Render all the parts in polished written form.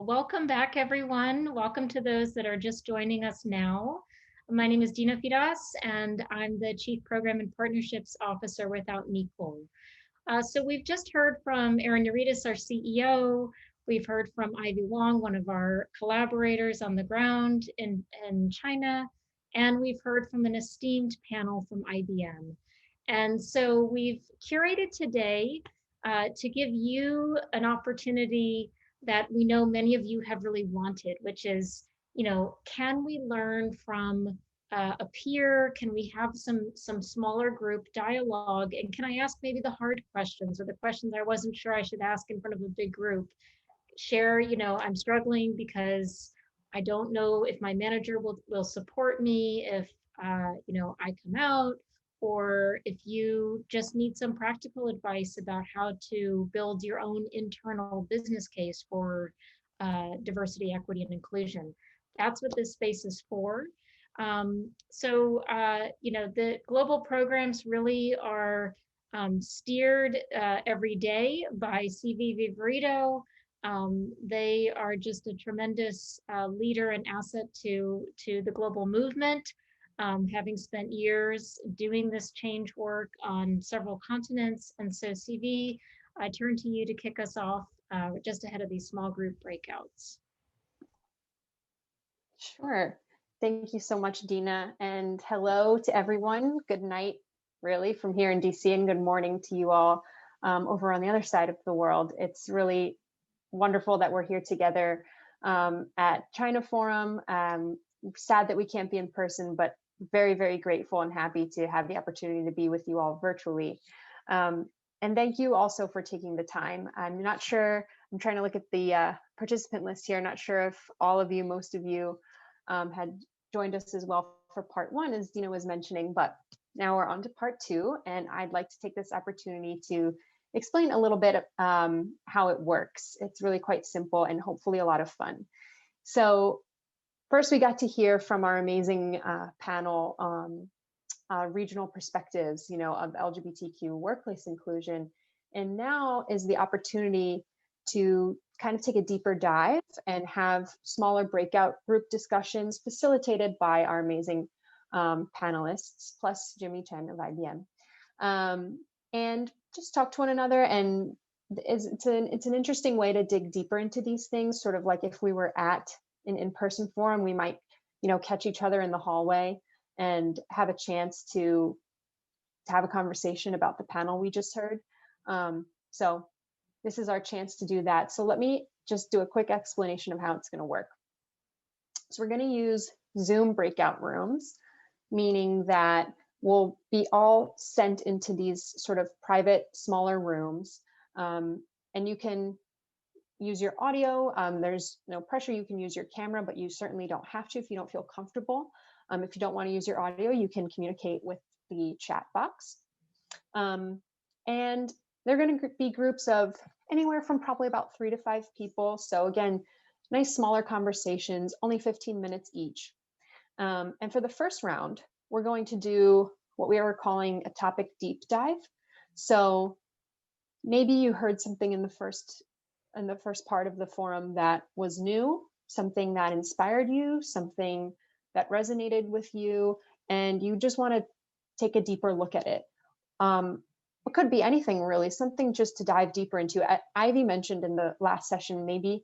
Welcome back, everyone. Welcome to those that are just joining us now. My name is Dina Fidas, and I'm the Chief Program and Partnerships Officer with Out Equal. So we've just heard from Erin Yaritas, our CEO. We've heard from Ivy Long, one of our collaborators on the ground in China, and we've heard from an esteemed panel from IBM. And so we've curated today to give you an opportunity that we know many of you have really wanted, which is, can we learn from a peer? Can we have some smaller group dialogue? And can I ask maybe the hard questions or the questions I wasn't sure I should ask in front of a big group? Share, I'm struggling because I don't know if my manager will support me if I come out, or if you just need some practical advice about how to build your own internal business case for diversity, equity, and inclusion. That's what this space is for. The global programs really are steered every day by CV Viverito. They are just a tremendous leader and asset to the global movement, having spent years doing this change work on several continents. And so CV, I turn to you to kick us off just ahead of these small group breakouts. Sure. Thank you so much, Dina. And hello to everyone. Good night, really, from here in DC, and good morning to you all over on the other side of the world. It's really wonderful that we're here together at China Forum. Sad that we can't be in person, but very, very grateful and happy to have the opportunity to be with you all virtually. And thank you also for taking the time. I'm not sure, I'm trying to look at the participant list here. Not sure if all of you, most of you had joined us as well for part one, as Dina was mentioning, but now we're on to part two. And I'd like to take this opportunity to explain a little bit how it works. It's really quite simple and hopefully a lot of fun. So first, we got to hear from our amazing panel regional perspectives, of LGBTQ workplace inclusion. And now is the opportunity to kind of take a deeper dive and have smaller breakout group discussions facilitated by our amazing panelists, plus Jimmy Chen of IBM. And just talk to one another. And it's an interesting way to dig deeper into these things, sort of like if we were at an in-person forum, we might, catch each other in the hallway and have a chance to have a conversation about the panel we just heard. So this is our chance to do that. So let me just do a quick explanation of how it's going to work. So we're going to use Zoom breakout rooms, meaning that we'll be all sent into these sort of private, smaller rooms. And you can use your audio. There's no pressure. You can use your camera, but you certainly don't have to if you don't feel comfortable. If you don't want to use your audio, you can communicate with the chat box. And they're going to be groups of anywhere from probably about 3 to 5 people. So again, nice smaller conversations, only 15 minutes each. And for the first round, we're going to do what we are calling a topic deep dive. So maybe you heard something in the first part of the forum that was new, something that inspired you, something that resonated with you, and you just want to take a deeper look at it. It could be anything really, something just to dive deeper into. Ivy mentioned in the last session, maybe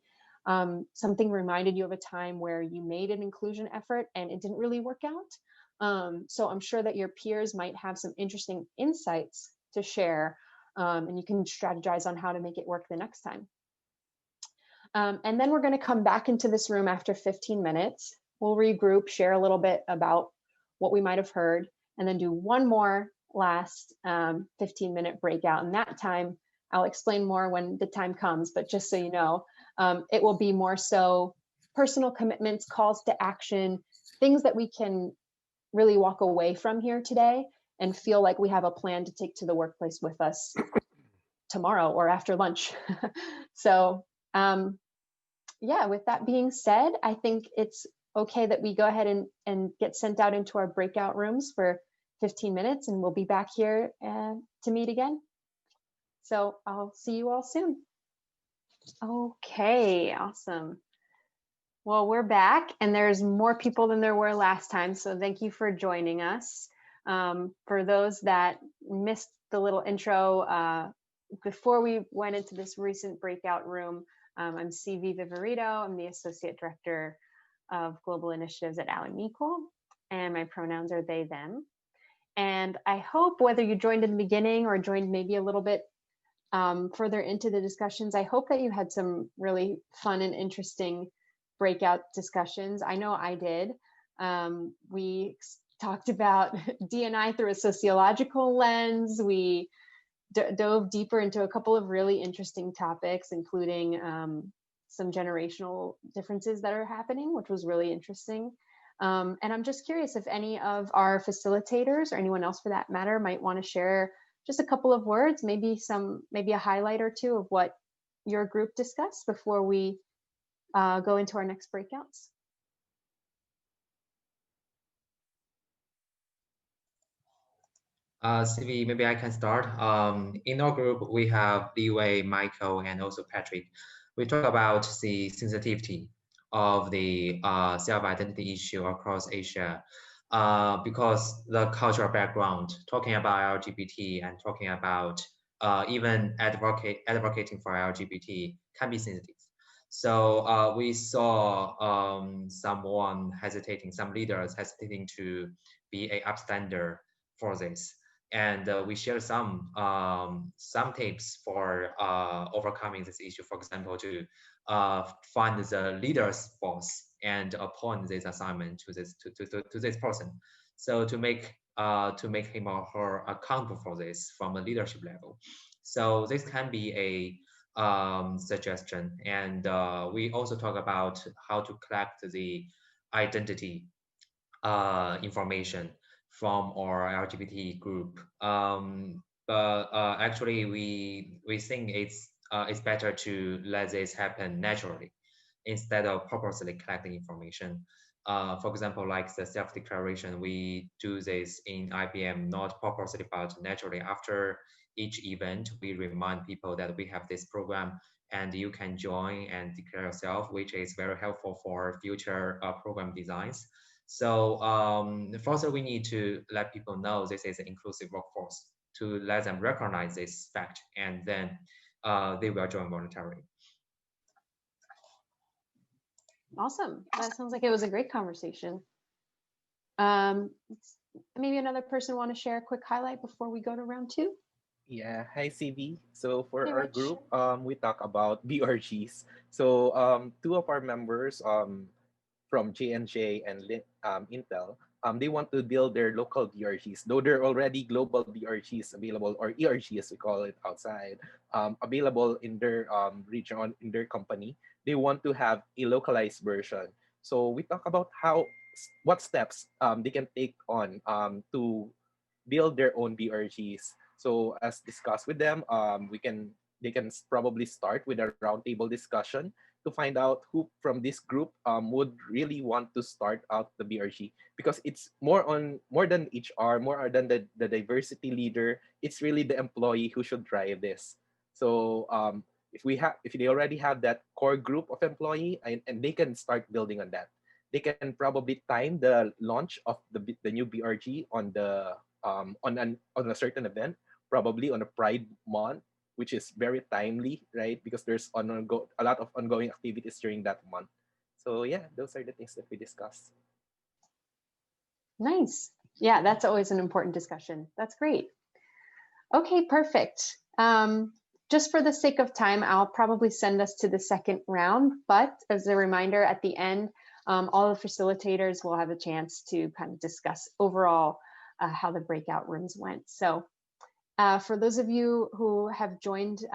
something reminded you of a time where you made an inclusion effort and it didn't really work out. So I'm sure that your peers might have some interesting insights to share, and you can strategize on how to make it work the next time. And then we're going to come back into this room after 15 minutes. We'll regroup, share a little bit about what we might have heard, and then do one more last 15-minute breakout. And that time, I'll explain more when the time comes, but just so you know, it will be more so personal commitments, calls to action, things that we can really walk away from here today and feel like we have a plan to take to the workplace with us tomorrow or after lunch. So yeah, with that being said, I think it's okay that we go ahead and get sent out into our breakout rooms for 15 minutes, and we'll be back here to meet again. So I'll see you all soon. Okay, awesome. Well, we're back and there's more people than there were last time. So thank you for joining us. For those that missed the little intro, before we went into this recent breakout room, I'm CV Viverito. I'm the Associate Director of Global Initiatives at Allen Equal, and my pronouns are they, them. And I hope whether you joined in the beginning or joined maybe a little bit further into the discussions, I hope that you had some really fun and interesting breakout discussions. I know I did. We talked about D&I through a sociological lens. We dove deeper into a couple of really interesting topics, including some generational differences that are happening, which was really interesting. And I'm just curious if any of our facilitators or anyone else for that matter might want to share just a couple of words, maybe a highlight or two of what your group discussed before we go into our next breakouts. CV, maybe I can start. In our group, we have Liwei, Michael, and also Patrick. We talk about the sensitivity of the self-identity issue across Asia because the cultural background, talking about LGBT and talking about even advocating for LGBT can be sensitive. So we saw some leaders hesitating to be a upstander for this. And we share some tips for overcoming this issue. For example, to find the leader's boss and appoint this assignment to this person. So to make him or her accountable for this from a leadership level. So this can be a suggestion. And we also talk about how to collect the identity information from our LGBT group. But actually, we think it's better to let this happen naturally instead of purposely collecting information. For example, like the self-declaration, we do this in IBM not purposely but naturally. After each event, we remind people that we have this program and you can join and declare yourself, which is very helpful for future program designs. So further, we need to let people know this is an inclusive workforce, to let them recognize this fact, and then they will join voluntarily. Awesome. That sounds like it was a great conversation. Maybe another person want to share a quick highlight before we go to round two? Yeah, hi CV. So for Hey, our Rich. group, we talk about BRGs. So two of our members from J&J and Intel, they want to build their local BRGs, though there are already global BRGs available, or ERG as we call it outside, available in their region, in their company. They want to have a localized version. So we talk about what steps they can take on to build their own BRGs. So as discussed with them, they can probably start with a roundtable discussion to find out who from this group would really want to start out the BRG, because it's more than HR, more than the diversity leader. It's really the employee who should drive this. So if they already have that core group of employee, and they can start building on that, they can probably time the launch of the new BRG on on a certain event, probably on a Pride Month, which is very timely, right? Because there's a lot of ongoing activities during that month. So yeah, those are the things that we discussed. Nice. Yeah, that's always an important discussion. That's great. Okay, perfect. Just for the sake of time, I'll probably send us to the second round, but as a reminder, at the end, all the facilitators will have a chance to kind of discuss overall how the breakout rooms went. So for those of you who have joined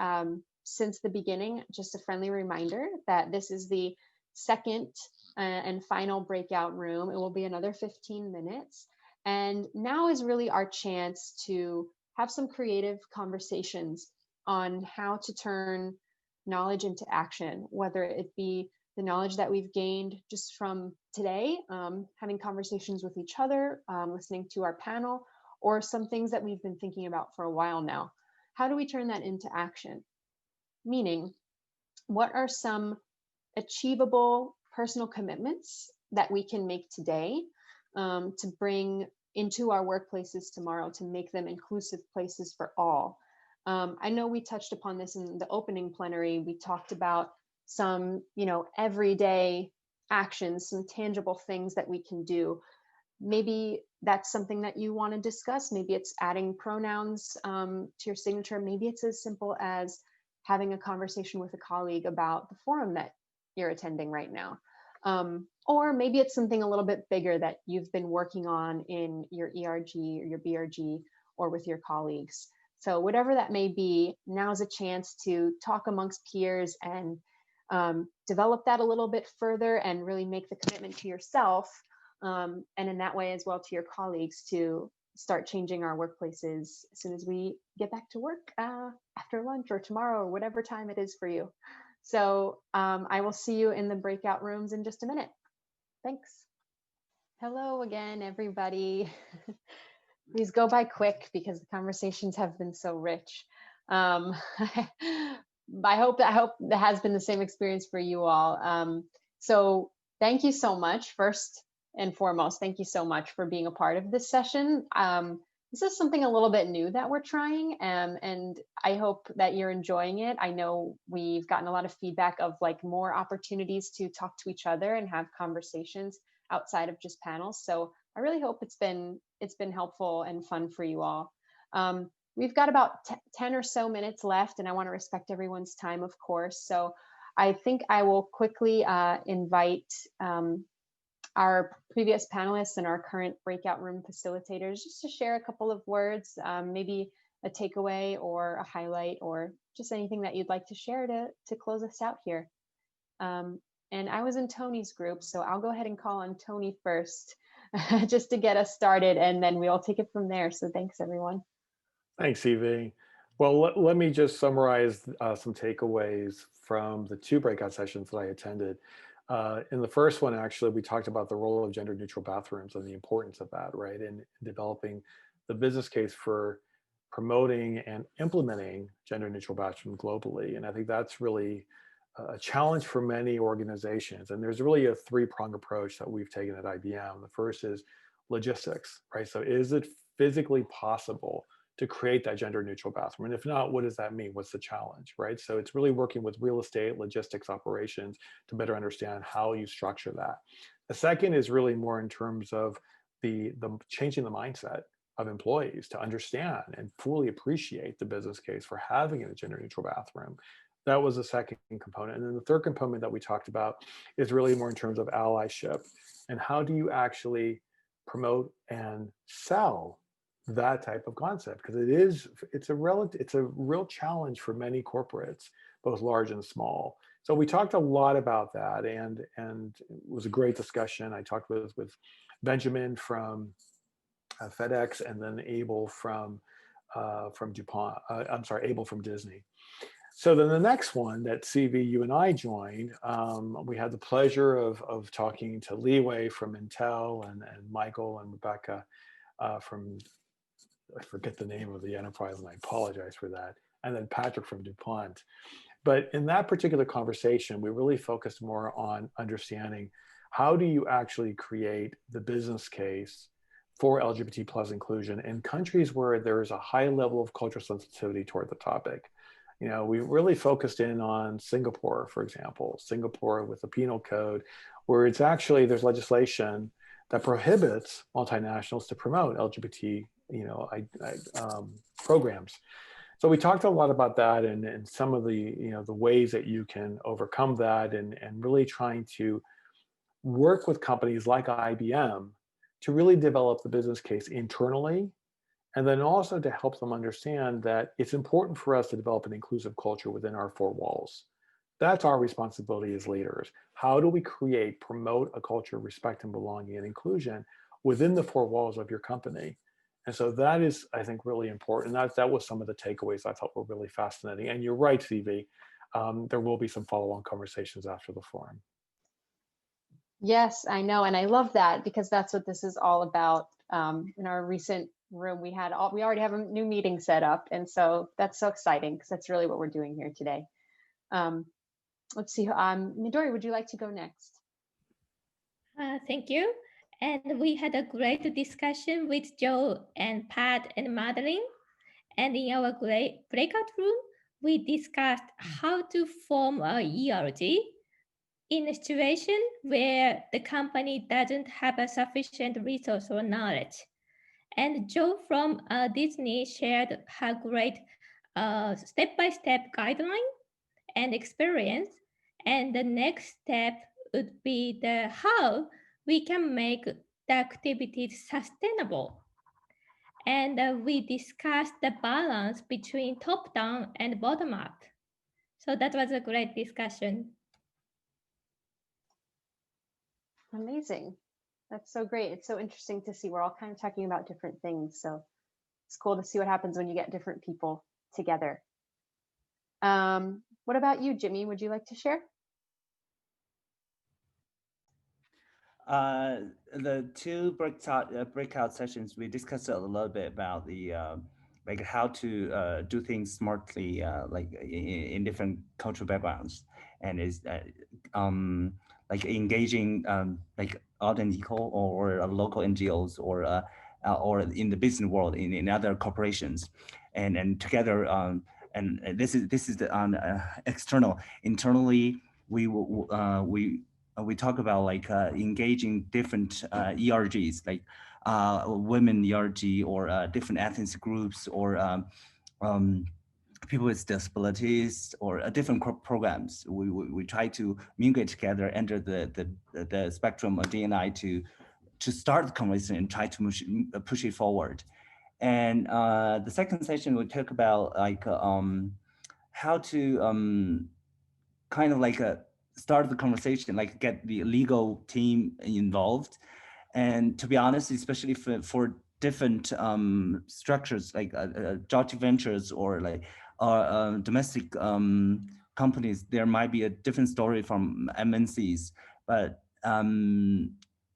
since the beginning, just a friendly reminder that this is the second and final breakout room. It will be another 15 minutes. And now is really our chance to have some creative conversations on how to turn knowledge into action, whether it be the knowledge that we've gained just from today, having conversations with each other, listening to our panel, or some things that we've been thinking about for a while now. How do we turn that into action? Meaning, what are some achievable personal commitments that we can make today to bring into our workplaces tomorrow, to make them inclusive places for all. I know we touched upon this in the opening plenary. We talked about some, everyday actions, some tangible things that we can do. Maybe that's something that you want to discuss. Maybe it's adding pronouns to your signature. Maybe it's as simple as having a conversation with a colleague about the forum that you're attending right now. Or maybe it's something a little bit bigger that you've been working on in your ERG or your BRG or with your colleagues. So whatever that may be, now's a chance to talk amongst peers and develop that a little bit further and really make the commitment to yourself. And in that way as well to your colleagues to start changing our workplaces as soon as we get back to work after lunch or tomorrow or whatever time it is for you. So I will see you in the breakout rooms in just a minute. Thanks. Hello again, everybody. These go by quick because the conversations have been so rich. I hope that has been the same experience for you all. So thank you so much. First and foremost, thank you so much for being a part of this session. This is something a little bit new that we're trying, and I hope that you're enjoying it. I know we've gotten a lot of feedback of like more opportunities to talk to each other and have conversations outside of just panels. So I really hope it's been helpful and fun for you all. We've got about 10 or so minutes left, and I want to respect everyone's time, of course. So I think I will quickly invite our previous panelists and our current breakout room facilitators just to share a couple of words, maybe a takeaway or a highlight or just anything that you'd like to share to close us out here. And I was in Tony's group, so I'll go ahead and call on Tony first just to get us started, and then we'll take it from there. So thanks, everyone. Thanks, Evie. Well, let me just summarize some takeaways from the 2 breakout sessions that I attended. In the first one, actually, we talked about the role of gender neutral bathrooms and the importance of that, right, in developing the business case for promoting and implementing gender neutral bathrooms globally. And I think that's really a challenge for many organizations. And there's really a 3-pronged approach that we've taken at IBM. The first is logistics, right? So is it physically possible to create that gender neutral bathroom? And if not, what does that mean? What's the challenge, right? So it's really working with real estate, logistics operations to better understand how you structure that. The second is really more in terms of the changing the mindset of employees to understand and fully appreciate the business case for having a gender neutral bathroom. That was the second component. And then the third component that we talked about is really more in terms of allyship and how do you actually promote and sell that type of concept, because it's a real challenge for many corporates, both large and small. So we talked a lot about that, and it was a great discussion. I talked with Benjamin from FedEx, and then Abel from DuPont. I'm sorry, Abel from Disney. So then the next one that CV, you and I joined, we had the pleasure of talking to Liwei from Intel and Michael and Rebecca from, I forget the name of the enterprise, and I apologize for that, and then Patrick from DuPont. But in that particular conversation, we really focused more on understanding how do you actually create the business case for LGBT plus inclusion in countries where there is a high level of cultural sensitivity toward the topic. You know, we really focused in on Singapore, for example, Singapore with the penal code, where it's actually, there's legislation that prohibits multinationals to promote LGBT, programs. So we talked a lot about that and some of the, the ways that you can overcome that and really trying to work with companies like IBM to really develop the business case internally, and then also to help them understand that it's important for us to develop an inclusive culture within our 4 walls. That's our responsibility as leaders. How do we promote a culture of respect and belonging and inclusion within the 4 walls of your company? And so that is, I think, really important. That was some of the takeaways I thought were really fascinating. And you're right, CV, there will be some follow-on conversations after the forum. Yes, I know. And I love that because that's what this is all about. In our recent room, we already have a new meeting set up. And so that's so exciting because that's really what we're doing here today. Let's see. Midori, would you like to go next? Thank you. And we had a great discussion with Joe and Pat and Madeline. And in our great breakout room, we discussed how to form a ERG in a situation where the company doesn't have a sufficient resource or knowledge. And Joe from Disney shared her great step-by-step guideline and experience. And the next step would be the how we can make the activities sustainable. And we discussed the balance between top down and bottom up. So that was a great discussion. Amazing. That's so great. It's so interesting to see. We're all kind of talking about different things. So it's cool to see what happens when you get different people together. What about you, Jimmy? Would you like to share? The two breakout sessions, we discussed a little bit about the like how to do things smartly, like in different cultural backgrounds, and is like engaging like out and equal or local NGOs or in the business world in other corporations, and together and this is the external. Internally we talk about like engaging different ERGs, like women ERG or different ethnic groups or people with disabilities or different programs. We try to mingle together under the spectrum of DNI to start the conversation and try to push it forward. And the second session we talk about like how to kind of like start the conversation, like get the legal team involved. And to be honest, especially for different structures like joint ventures or like domestic companies, there might be a different story from MNCs. But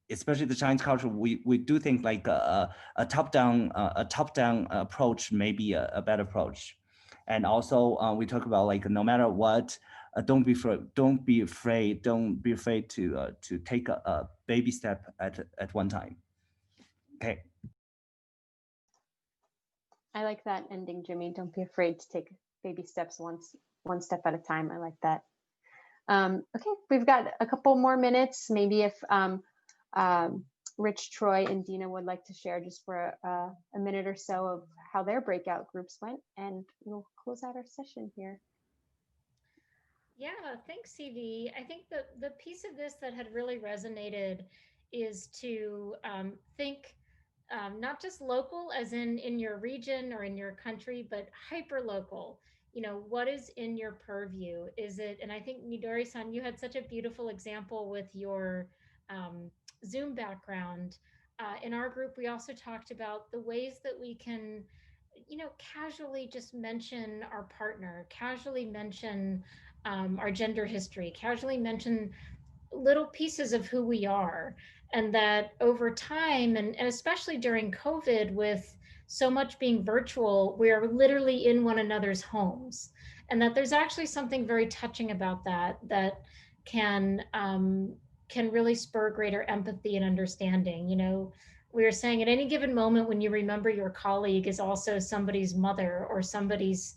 especially the Chinese culture, we do think like a top-down approach may be a better approach. And also we talk about like no matter what, don't be afraid to take a baby step at one time. Okay. I like that ending, Jimmy. Don't be afraid to take baby steps one step at a time. I like that. Okay, we've got a couple more minutes. Maybe if Rich, Troy, and Dina would like to share just for a minute or so of how their breakout groups went, and we'll close out our session here. Yeah, thanks, CV. I think the piece of this that had really resonated is to think not just local, as in your region or in your country, but hyper local. You know, what is in your purview? Is it? And I think Midori-san, you had such a beautiful example with your Zoom background. In our group, we also talked about the ways that we can, you know, casually just mention our partner, casually mention our gender history, casually mention little pieces of who we are. And that over time, and especially during COVID, with so much being virtual, we are literally in one another's homes. And that there's actually something very touching about that, that can really spur greater empathy and understanding. You know, we were saying at any given moment when you remember your colleague is also somebody's mother or somebody's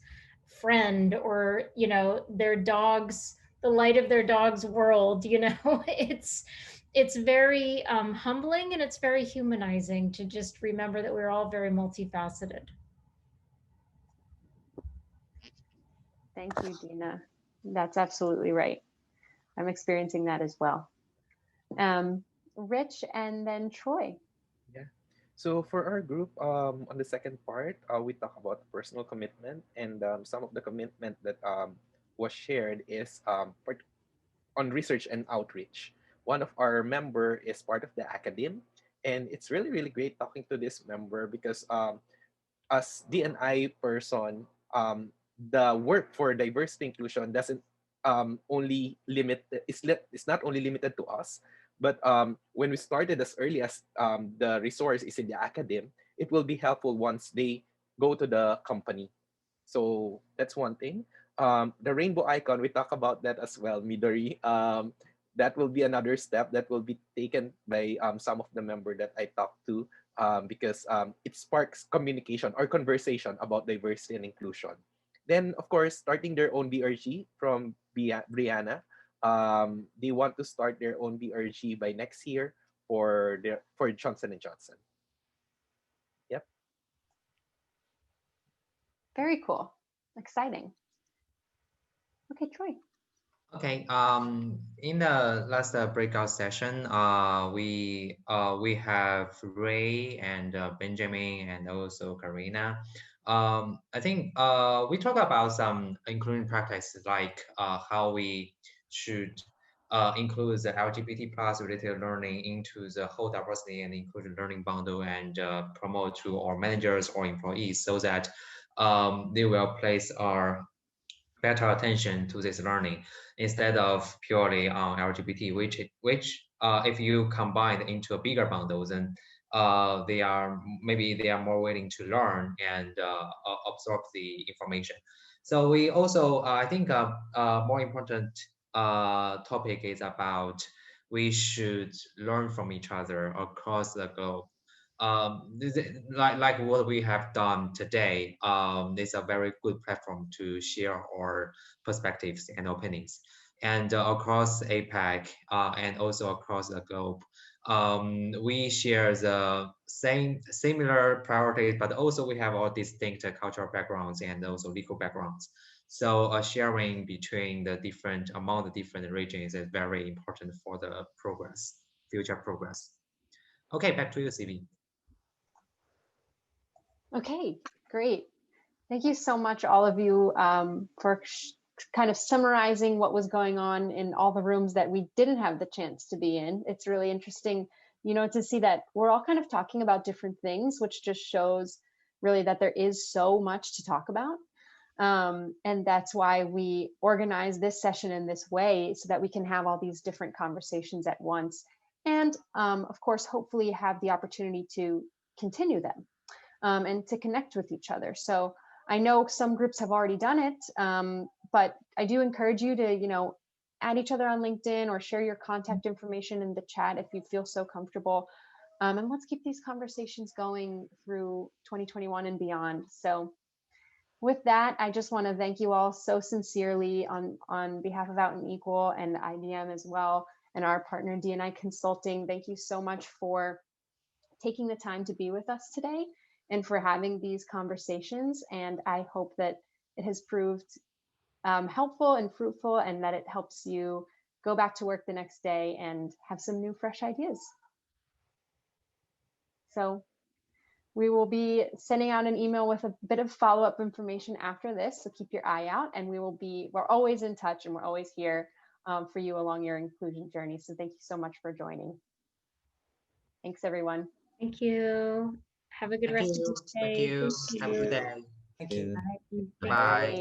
friend, or you know, their dog's, the light of their dog's world, you know. It's very humbling, and it's very humanizing to just remember that we're all very multifaceted. Thank you, Dina. That's absolutely right. I'm experiencing that as well. Rich, and then Troy. Yeah. So for our group, on the second part, we talk about personal commitment, and some of the commitment that was shared is on research and outreach. One of our member is part of the academe, and it's really really great talking to this member because as DNI person, the work for diversity inclusion doesn't only limit it's not only limited to us, but when we started as early as the resource is in the academe, it will be helpful once they go to the company. So that's one thing. The rainbow icon, we talk about that as well, Midori. that will be another step that will be taken by some of the member that I talked to, because it sparks communication or conversation about diversity and inclusion. Then, of course, starting their own BRG from Brianna. They want to start their own BRG by next year for Johnson and Johnson. Yep. Very cool. Exciting. Okay, Troy. Okay. In the last breakout session, we have Ray and Benjamin and also Karina. I think we talk about some including practices like how we should include the LGBT plus related learning into the whole diversity and inclusion learning bundle and promote to our managers or employees so that they will place our better attention to this learning instead of purely on LGBT, which if you combine into a bigger bundle, then they are more willing to learn and absorb the information. So we also I think more important topic is about we should learn from each other across the globe. Like what we have done today, is a very good platform to share our perspectives and opinions. And across APAC and also across the globe, we share the similar priorities, but also we have all distinct cultural backgrounds and also legal backgrounds. So sharing between the different among the different regions is very important for the future progress. Okay, back to you, CB. Okay, great. Thank you so much, all of you, for kind of summarizing what was going on in all the rooms that we didn't have the chance to be in. It's really interesting, to see that we're all kind of talking about different things, which just shows really that there is so much to talk about. And that's why we organize this session in this way so that we can have all these different conversations at once. And of course, hopefully have the opportunity to continue them. And to connect with each other. So I know some groups have already done it, but I do encourage you to, add each other on LinkedIn or share your contact information in the chat if you feel so comfortable. And let's keep these conversations going through 2021 and beyond. So with that, I just want to thank you all so sincerely on behalf of Out and Equal and IBM as well, and our partner D&I Consulting. Thank you so much for taking the time to be with us today and for having these conversations. And I hope that it has proved helpful and fruitful, and that it helps you go back to work the next day and have some new, fresh ideas. So we will be sending out an email with a bit of follow-up information after this, so keep your eye out. And we're always in touch, and we're always here for you along your inclusion journey. So thank you so much for joining. Thanks, everyone. Thank you. Have a good rest of the day. Thank you. Have a good day. Thank you. Bye. Bye. Bye.